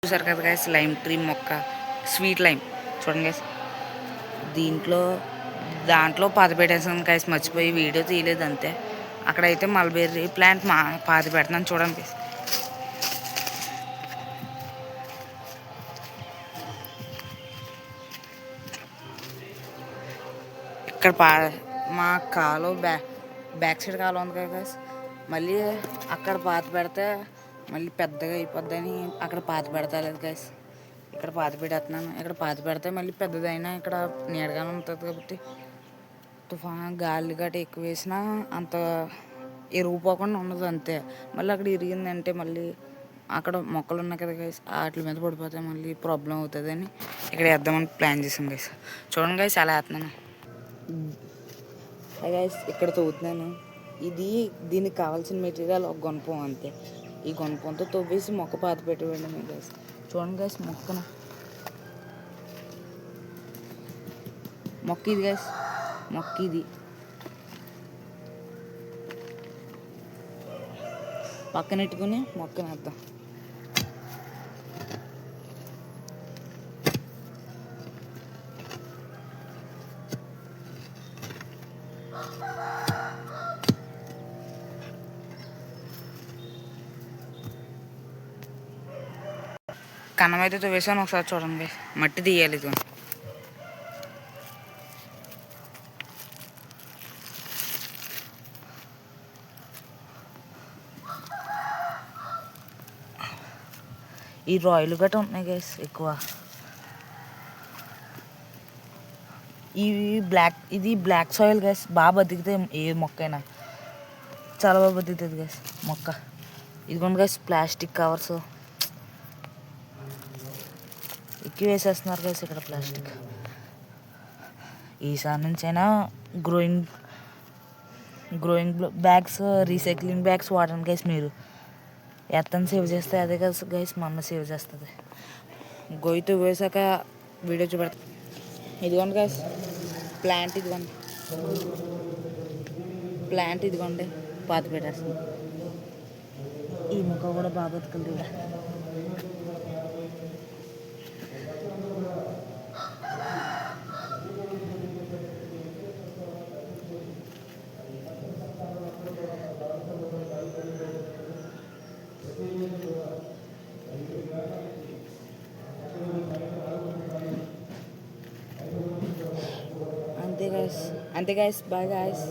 చూసారు కదా guys, lime tree మొక్క, స్వీట్ లైమ్ చూడండి గైస్. దాంట్లో పాతి పెట్టేసాను గైస్, మర్చిపోయి వీడియో తీయలేదు అంతే. అక్కడైతే మల్బెర్రీ ప్లాంట్ పాతి పెడుతున్నాను చూడండి గైస్. ఇక్కడ మా కాలు బ్యాక్ సైడ్ కాలు ఉంది కదా గైస్, మళ్ళీ అక్కడ పాతి పెడితే మళ్ళీ పెద్దగా అయిపోద్దని అక్కడ పాతి పెడతలేదు గైస్. ఇక్కడ పాతి పెట్టేస్తున్నాను. ఇక్కడ పాతి పెడితే మళ్ళీ పెద్దదైనా ఇక్కడ నీడగానే ఉంటుంది కాబట్టి తుఫాన్ గాలి గట్ట ఎక్కువ వేసినా అంత ఇరిగిపోకుండా ఉండదు అంతే. మళ్ళీ అక్కడ ఇరిగిందంటే మళ్ళీ అక్కడ మొక్కలు ఉన్నాయి కదా గైస్, వాటి మీద పడిపోతే మళ్ళీ ప్రాబ్లం అవుతుందని ఇక్కడ వేద్దామని ప్లాన్ చేసాం గైస్. చూడండి గైస్ అలా వేస్తున్నాను గైస్. ఇక్కడ తవ్వుతున్నాను. దీనికి కావాల్సిన మెటీరియల్ ఒక గుణపం అంతే. ఈ గుణపంతో తవ్వేసి మొక్క పాతి పెట్టేయండి గైస్. చూడండి గైస్ మొక్క ఇది గైస్, మొక్క ఇది పక్కనెట్టుకుని మొక్కనేద్దాం. కన్నం అయితే తవ్వేసాను, ఒకసారి చూడండి. మట్టి తీయాలి. ఇది ఈ రాయిలు గట్ట ఉన్నాయి గైస్ ఎక్కువ. ఇది బ్లాక్ సాయిల్ గైస్, బాగా బతుకుతాయి. ఏ మొక్కైనా చాలా బాగా బతుకుతుంది గైస్ మొక్క. ఇదిగోండి గైస్ ప్లాస్టిక్ కవర్స్ ఎక్కువ వేసేస్తున్నారు గైస్ ఇక్కడ ప్లాస్టిక్. ఈసారి నుంచి అయినా గ్రోయింగ్ బ్యాగ్స్, రీసైక్లింగ్ బ్యాగ్స్ వాడండి గైస్. మీరు ఎత్తని సేవ్ చేస్తే అదే కదా గైస్ మన సేవ్ చేస్తుంది. గొయ్యితో వేసాక వీడియో చూపెడతా. ఇదిగోండి గైస్ ప్లాంట్, ఇదిగోండి పాతి పెట్టేస్తుంది. ఈ మొక్క కూడా బాగా బతుకుతుంది ఇక్కడ. అంతే గైస్, బాయ్ గైస్.